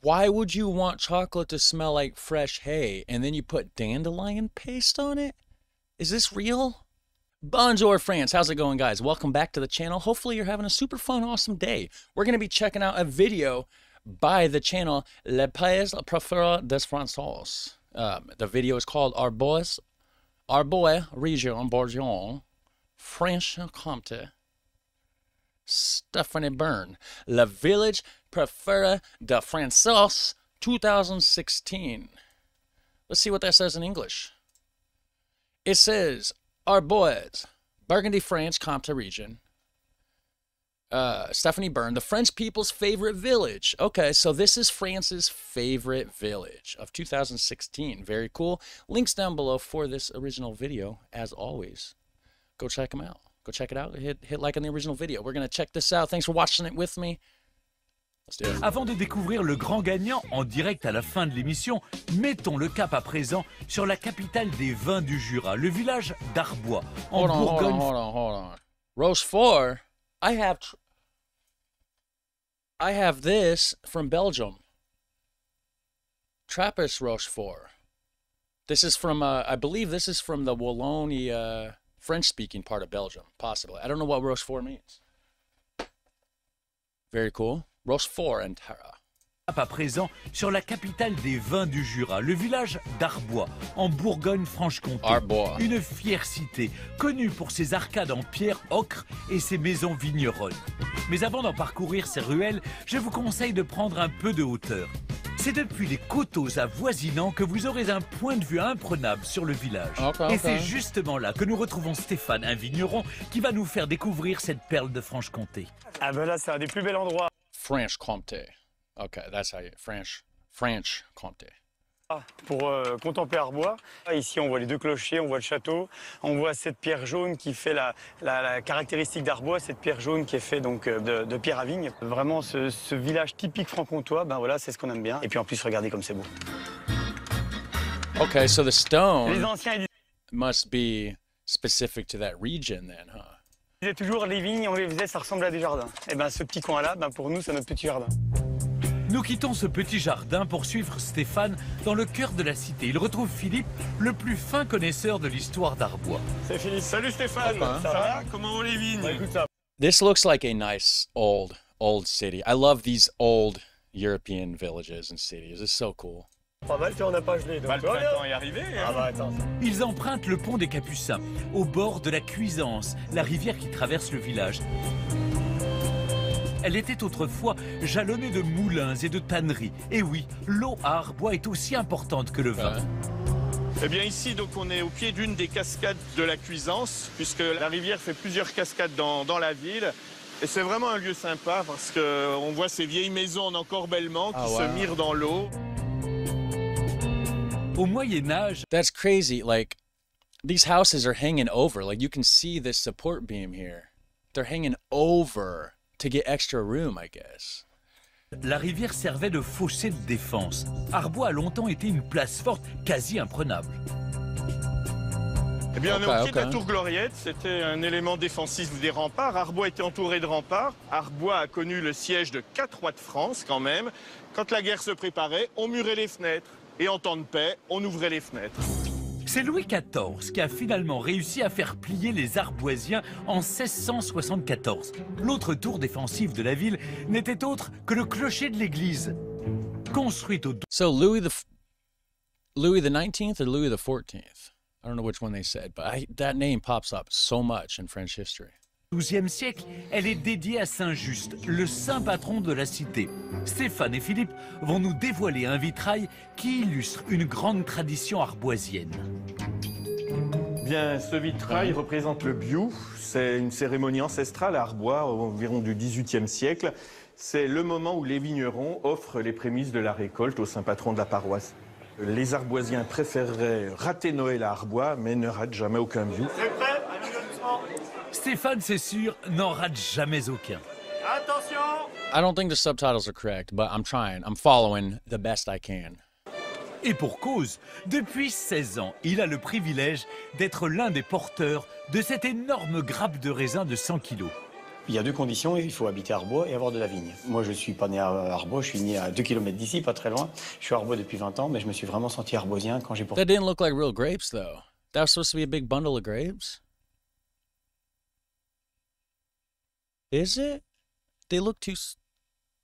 Why would you want chocolate to smell like fresh hay and then you put dandelion paste on it? Is this real? Bonjour, France. How's it going, guys? Welcome back to the channel. Hopefully you're having a super fun, awesome day. We're going to be checking out a video by the channel Le Pays Préféré des Français. The video is called Arbois Region Bourgogne, Franche-Comté. Stephanie Byrne, Le Village Préféré des Français 2016. Let's see what that says in English. It says, Arbois, Burgundy, France, Comté region. Stephanie Byrne, the French people's favorite village. Okay, so this is France's favorite village of 2016. Very cool. Links down below for this original video, as always. Go check them out. Go check it out. Hit like on the original video. We're going to check this out. Thanks for watching it with me. Let's do it. Avant de découvrir le grand gagnant en direct à la fin de l'émission, mettons le cap à présent sur la capitale des vins du Jura, le village d'Arbois, en Bourgogne. Hold on. Rochefort. I have this from Belgium. Trappist Rochefort. This is from, I believe this is from the Wallonie, French-speaking part of Belgium, possibly. I don't know what Rochefort means. Very cool. Rochefort and Tara. À présent sur la capitale des vins du Jura, le village d'Arbois, en Bourgogne-Franche-Comté. Arbois. Une fière cité, connue pour ses arcades en pierre ocre et ses maisons vigneronnes. Mais avant d'en parcourir ses ruelles, je vous conseille de prendre un peu de hauteur. C'est depuis les coteaux avoisinants que vous aurez un point de vue imprenable sur le village. Et c'est justement là que nous retrouvons Stéphane, un vigneron, qui va nous faire découvrir cette perle de Franche-Comté. Ah ben là, c'est un des plus bels endroits. Franche-Comté. Okay, that's how you... Franche-Comté. Pour contempler Arbois. Ici, on voit les deux clochers, on voit le château, on voit cette pierre jaune qui fait la caractéristique d'Arbois, cette pierre jaune qui est faite donc de pierre à vigne. Vraiment, ce village typique franc-comtois, ben voilà, c'est ce qu'on aime bien. Et puis en plus, regardez comme c'est beau. Okay, so the stone Les anciens must be specific to that region then, huh? ils disaient toujours les vignes, on les faisait, ça ressemble à des jardins. Et ben ce petit coin-là, ben, pour nous, c'est notre petit jardin. Nous quittons ce petit jardin pour suivre Stéphane dans le cœur de la cité. Il retrouve Philippe, le plus fin connaisseur de l'histoire d'Arbois. C'est Philippe. Salut Stéphane, ça va? Comment vont les vignes? Écoute, ça. This looks like a nice old city. I love these old European villages and cities. It's so cool. Pas mal, on n'a pas gelé. Donc le printemps est arrivé. Hein. Ah bah attends. Ils empruntent le pont des Capucins, au bord de la Cuisance, la rivière qui traverse le village. Elle était autrefois jalonnée de moulins et de tanneries. Et oui, l'eau à Arbois est aussi importante que le vin. Eh bien ici, donc, on est au pied d'une des cascades de la Cuisance, puisque la rivière fait plusieurs cascades dans la ville. Et c'est vraiment un lieu sympa parce qu'on voit ces vieilles maisons en encorbellement qui se mirent dans l'eau. Au Moyen-Âge, That's crazy. Like, these houses are hanging over. Like, you can see this support beam here. They're hanging over to get extra room, I guess. la rivière servait de fossé de défense. Arbois a longtemps été une place forte, quasi imprenable. Eh bien, on est au pied de la tour Gloriette. C'était un élément défensif des remparts. Arbois était entouré de remparts. Arbois a connu le siège de 4 rois de France, quand même. Quand la guerre se préparait, on murait les fenêtres. Et en temps de paix, on ouvrait les fenêtres. C'est Louis XIV qui a finalement réussi à faire plier les Arboisiens en 1674. L'autre tour défensive de la ville n'était autre que le clocher de l'église. Construite au... So Louis the 19th or Louis the 14th? I don't know which one they said, but that name pops up so much in French history. Au XIIe siècle, elle est dédiée à Saint-Just, le saint patron de la cité. Stéphane et Philippe vont nous dévoiler un vitrail qui illustre une grande tradition arboisienne. Bien, ce vitrail représente le biou. C'est une cérémonie ancestrale à Arbois, environ du XVIIIe siècle. C'est le moment où les vignerons offrent les prémices de la récolte au saint patron de la paroisse. Les Arboisiens préféreraient rater Noël à Arbois, mais ne ratent jamais aucun biou. C'est prêt? Allez, doucement. Stéphane, c'est sûr, n'en rate jamais aucun. Attention! I don't think the subtitles are correct, but I'm trying. I'm following the best I can. Et pour cause, depuis 16 ans, il a le privilège d'être l'un des porteurs de cette énorme grappe de raisin de 100 kilos. Il y a deux conditions, il faut habiter à Arbois et avoir de la vigne. Moi, je ne suis pas né à Arbois, je suis né à 2 km d'ici, pas très loin. Je suis à Arbois depuis 20 ans, mais je me suis vraiment senti arboisien quand j'ai porté... That didn't look like real grapes, though. That was supposed to be a big bundle of grapes. Is it? They look too...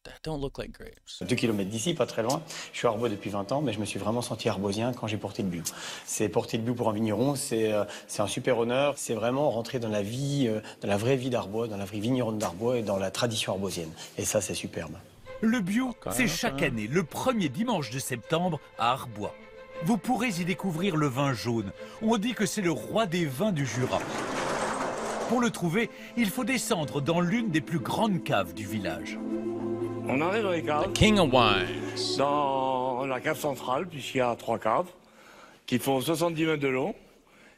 That don't look like grapes. 2 km d'ici, pas très loin. Je suis à Arbois depuis 20 ans, mais je me suis vraiment senti arboisien quand j'ai porté le bio. C'est porter le bio pour un vigneron, c'est un super honneur. C'est vraiment rentrer dans la vie, dans la vraie vie d'Arbois, dans la vraie vigneronne d'Arbois et dans la tradition arboisienne. Et ça, c'est superbe. Le bio, c'est chaque année, le premier dimanche de septembre, à Arbois. Vous pourrez y découvrir le vin jaune. On dit que c'est le roi des vins du Jura. Pour le trouver, il faut descendre dans l'une des plus grandes caves du village. On arrive dans les caves, King of Wines. dans la cave centrale, puisqu'il y a 3 caves, qui font 70 mètres de long,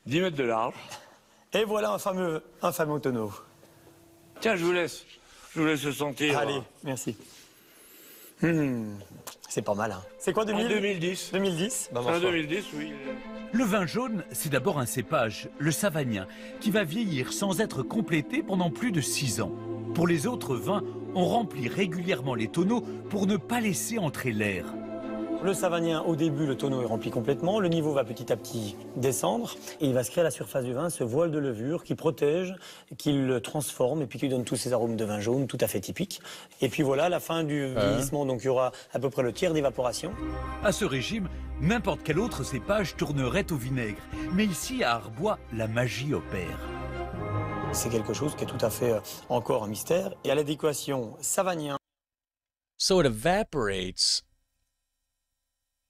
10 mètres de large. Et voilà un fameux tonneau. Tiens, je vous laisse le sentir. Allez, merci. C'est pas mal, hein. C'est quoi, En 2000 2010. 2010 bah, En 2010, oui. Le vin jaune, c'est d'abord un cépage, le savagnin, qui va vieillir sans être complété pendant plus de 6 ans. Pour les autres vins, on remplit régulièrement les tonneaux pour ne pas laisser entrer l'air. Le savagnin, au début, le tonneau est rempli complètement. Le niveau va petit à petit descendre. Et il va se créer à la surface du vin ce voile de levure qui protège, qui le transforme et puis qui donne tous ces arômes de vin jaune tout à fait typiques. Et puis voilà, à la fin du vieillissement, donc il y aura à peu près le tiers d'évaporation. À ce régime, n'importe quel autre cépage tournerait au vinaigre. Mais ici, à Arbois, la magie opère. C'est quelque chose qui est tout à fait encore un mystère. Et à l'adéquation savagnin. So it evaporates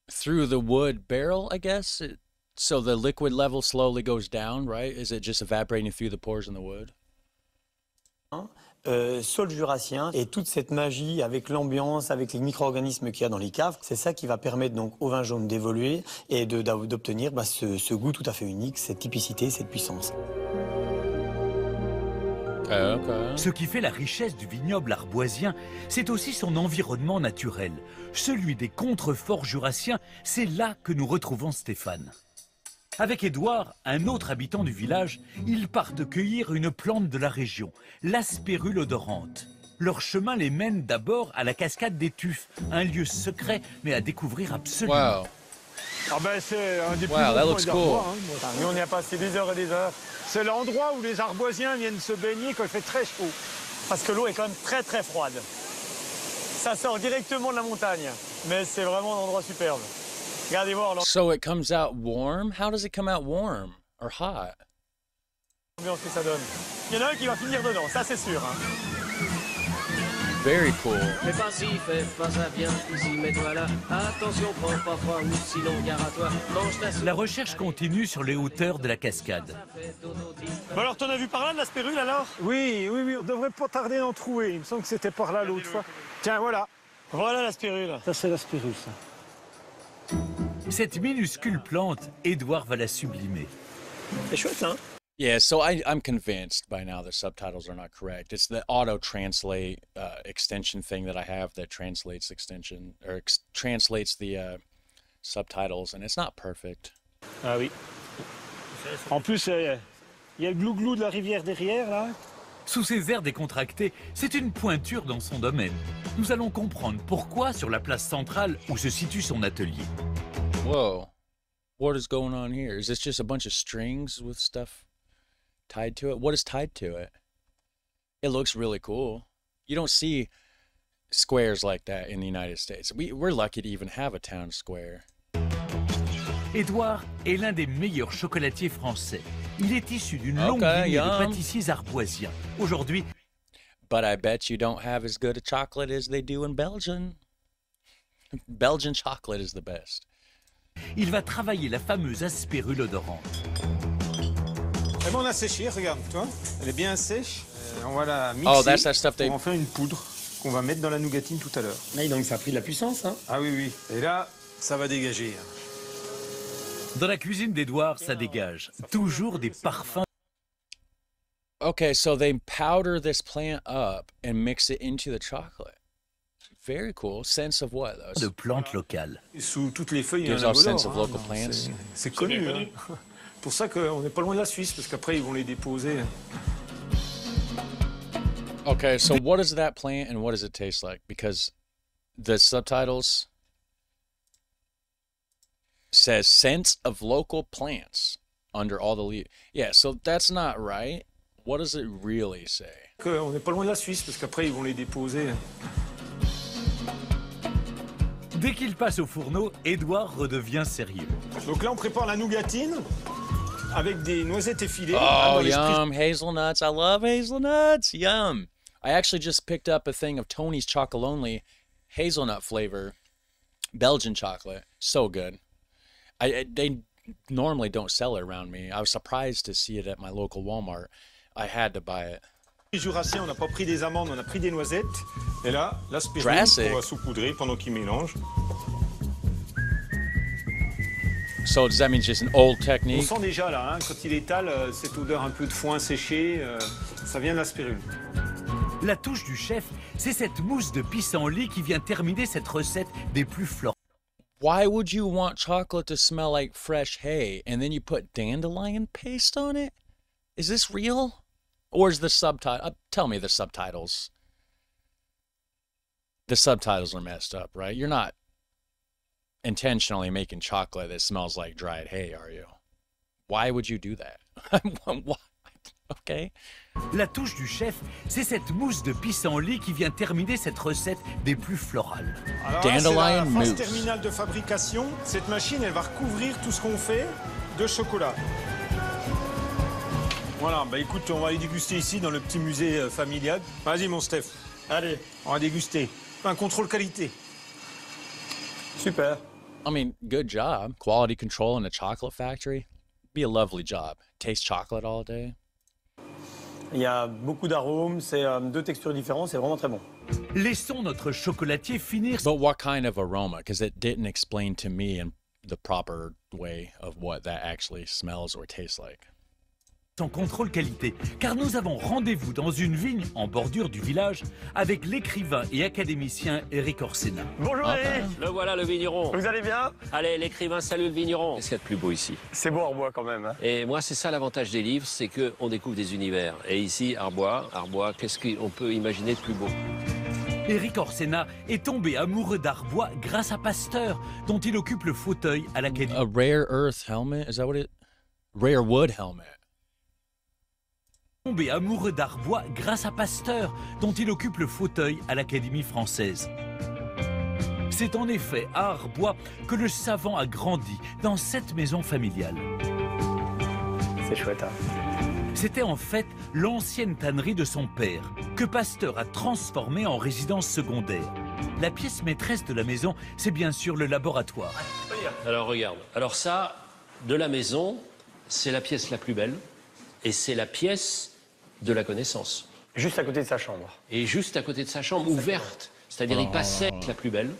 through the wood barrel, I guess? So the liquid level slowly goes down, right? Is it just evaporating through the pores in the wood? Sol jurassien et toute cette magie avec l'ambiance, avec les micro-organismes qu'il y a dans les caves, c'est ça qui va permettre donc au vin jaune d'évoluer et d'obtenir ce goût tout à fait unique, cette typicité, cette puissance. Okay. Ce qui fait la richesse du vignoble arboisien, c'est aussi son environnement naturel. Celui des contreforts jurassiens, c'est là que nous retrouvons Stéphane. Avec Édouard, un autre habitant du village, ils partent cueillir une plante de la région, l'aspérule odorante. Leur chemin les mène d'abord à la cascade des Tuffes, un lieu secret mais à découvrir absolument. Wow. Ah ben c'est un des plus Wow, that beaux looks coins cool. d'Arbois, hein, moi. Nous, on y a passé des heures et des heures. C'est l'endroit où les Arboisiens viennent se baigner quand il fait très chaud. Parce que l'eau est quand même très très froide. Ça sort directement de la montagne, mais c'est vraiment un endroit superbe. Regardez voir So it comes out warm? How does it come out warm or hot? l'ambiance que ça donne. Il y en a un qui va finir dedans, ça c'est sûr. Hein. Very cool. Fais pas ci, fais pas ça, viens ici, mets-toi là. Attention, prends pas froid ou sinon gare à toi. Mange ta soupe. La recherche continue sur les hauteurs de la cascade. Bon alors, t'en as vu par là de l'aspérule alors? Oui, on devrait pas tarder d'en trouver. Il me semble que c'était par là l'autre fois. Tiens, voilà. Voilà l'aspérule. Ça, c'est l'aspirule, ça. Cette minuscule plante, Édouard va la sublimer. C'est chouette, hein? Yeah, so I'm convinced by now the subtitles are not correct. It's the auto-translate extension thing that I have that translates extension or translates the subtitles, and it's not perfect. Ah oui. En plus, il y a le glouglou de la rivière derrière, là. Sous ses airs décontractés, c'est une pointure dans son domaine. Nous allons comprendre pourquoi sur la place centrale où se situe son atelier. Whoa, what is going on here? Is this just a bunch of strings with stuff tied to it? What is tied to it? It looks really cool. You don't see squares like that in the United States. We're lucky to even have a town square. Édouard est l'un des meilleurs chocolatiers français. Il est issu d'une longue lignée de pâtissiers arboisiens. Aujourd'hui, But I bet you don't have as good a chocolate as they do in Belgium. Belgian chocolate is the best. il va travailler la fameuse aspérule odorante. Et bon, on a séché, regarde, toi. Elle est bien sèche. On va la mixer Oh, that's that stuff they... pour en faire une poudre qu'on va mettre dans la nougatine tout à l'heure. Ah, donc ça a pris de la puissance, hein? Ah oui, oui. Et là, ça va dégager. Dans la cuisine d'Édouard, ça dégage. Toujours des parfums Okay, so they powder this plant up and mix it into the chocolate. Very cool. Sense of what, though? de plantes locales. Et sous toutes les feuilles, il y a Gives un off sense of inodore, local plants. C'est connu. Hein. Pour ça qu'on n'est pas loin de la Suisse, parce qu'après, ils vont les déposer. Okay, so what is that plant and what does it taste like? Because the subtitles says scents of local plants under all the leaves. Yeah, so that's not right. What does it really say? On n'est pas loin de la Suisse parce qu'après ils vont les déposer. Dès qu'il passe au fourneau, Édouard redevient sérieux. Donc là on prépare la nougatine avec des noisettes effilées. Oh, yum, hazelnuts. I love hazelnuts. Yum. I actually just picked up a thing of Tony's Chocolonely hazelnut flavor, Belgian chocolate. So good. They normally don't sell it around me. I was surprised to see it at my local Walmart. I had to buy it. Les Jurassiens, on n'a pas pris des amandes, on a pris des noisettes. Et là, l'aspirine Jurassic. qu'on va saupoudrer pendant qu'il mélange. So does that mean just an old On technique? sent déjà là, hein, quand il étale, cette odeur un peu de foin séché, ça vient de la spirule. La touche du chef, c'est cette mousse de pissenlit qui vient terminer cette recette des plus florales. Why would you want chocolate to smell like fresh hay and then you put dandelion paste on it? Is this real? Or is the subtitle? Tell me the subtitles. The subtitles are messed up, right? You're not intentionally making chocolate that smells like dried hay, are you? Why would you do that? Why? Okay. La touche du chef, c'est cette mousse de pissenlit qui vient terminer cette recette des plus florales. Alors là, c'est Dandelion la phase mousse. terminale de fabrication. Cette machine, elle va recouvrir tout ce qu'on fait de chocolat. Voilà, bah écoute, on va aller déguster ici dans le petit musée familial. Vas-y mon Steph, allez, on va déguster. Un contrôle qualité. Super. I mean, good job. Quality control in a chocolate factory. Be a lovely job. Taste chocolate all day. Il y a beaucoup d'arômes, c'est deux textures différentes, c'est vraiment très bon. Laissons notre chocolatier finir But what kind of aroma? Because it didn't explain to me in the proper way of what that actually smells or tastes like. son contrôle qualité, car nous avons rendez-vous dans une vigne en bordure du village avec l'écrivain et académicien Éric Orsena. Bonjour Eric, Le voilà le vigneron. vous allez bien? Allez, l'écrivain salue le vigneron. Qu'est-ce qu'il y a de plus beau ici? C'est beau Arbois quand même. Hein. Et moi, c'est ça l'avantage des livres, c'est qu'on découvre des univers. Et ici, Arbois, qu'est-ce qu'on peut imaginer de plus beau? Éric Orsena est tombé amoureux d'Arbois grâce à Pasteur, dont il occupe le fauteuil à l'Académie. A rare earth helmet? Is that what it? Rare wood helmet. Tombé amoureux d'Arbois grâce à Pasteur, dont il occupe le fauteuil à l'Académie française. C'est en effet à Arbois que le savant a grandi, dans cette maison familiale. C'est chouette. Hein. C'était en fait l'ancienne tannerie de son père, que Pasteur a transformée en résidence secondaire. La pièce maîtresse de la maison, c'est bien sûr le laboratoire. Alors regarde, alors ça, de la maison, c'est la pièce la plus belle, et c'est la pièce de la connaissance. Juste à côté de sa chambre. Et juste à côté de sa chambre, ouverte, c'est-à-dire il passait la plus belle.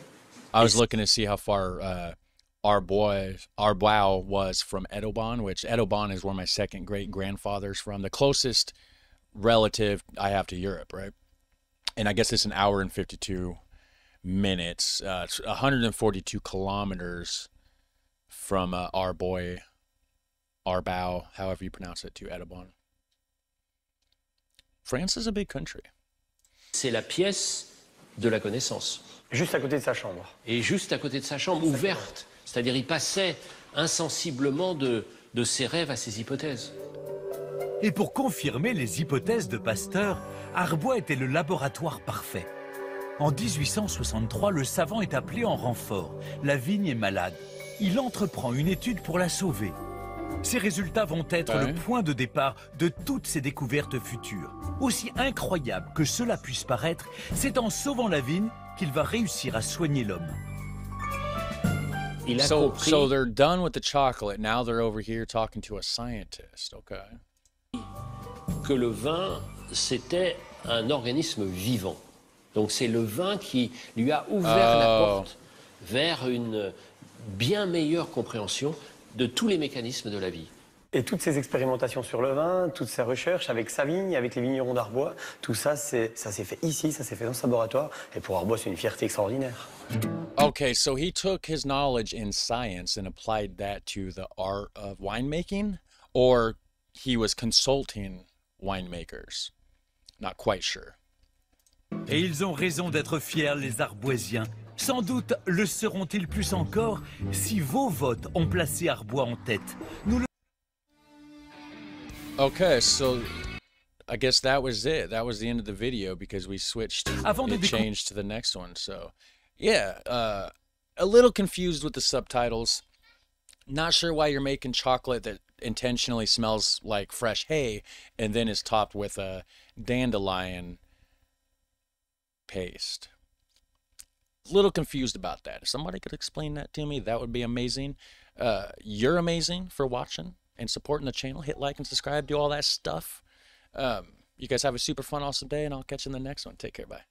I was looking to see how far Arbois was from Edobon, which Edobon is where my second great grandfather's from, the closest relative I have to Europe, right? And I guess it's an hour and 52 minutes. It's 142 kilometers from Arbau, however you pronounce it, to Edobon. France is a big country. C'est la pièce de la connaissance. Juste à côté de sa chambre. Et juste à côté de sa chambre, ouverte, c'est-à-dire il passait insensiblement de ses rêves à ses hypothèses. Et pour confirmer les hypothèses de Pasteur, Arbois était le laboratoire parfait. En 1863, le savant est appelé en renfort. La vigne est malade. Il entreprend une étude pour la sauver. Ces résultats vont être le point de départ de toutes ses découvertes futures. Aussi incroyable que cela puisse paraître, c'est en sauvant la vigne qu'il va réussir à soigner l'homme. Il a So compris they're done with the chocolate. Now they're over here talking to a scientist. Okay. que le vin, c'était un organisme vivant. Donc c'est le vin qui lui a ouvert la porte vers une bien meilleure compréhension de tous les mécanismes de la vie. Et toutes ces expérimentations sur le vin, toutes ces recherches avec sa vigne, avec les vignerons d'Arbois, tout ça, ça s'est fait ici, ça s'est fait dans ce laboratoire. Et pour Arbois, c'est une fierté extraordinaire. Okay, so he took his knowledge in science and applied that to the art of winemaking, or he was consulting winemakers? Not quite sure. Et ils ont raison d'être fiers, les Arboisiens. Sans doute le seront-ils plus encore si vos votes ont placé Arbois en tête. Nous le... Okay, so I guess that was it. That was the end of the video because we switched. It changed to the next one. So, yeah, a little confused with the subtitles. Not sure why you're making chocolate that intentionally smells like fresh hay and then is topped with a dandelion paste. A little confused about that. If somebody could explain that to me, that would be amazing. You're amazing for watching and supporting the channel. Hit like and subscribe, do all that stuff. You guys have a super fun, awesome day, and I'll catch you in the next one. Take care. Bye.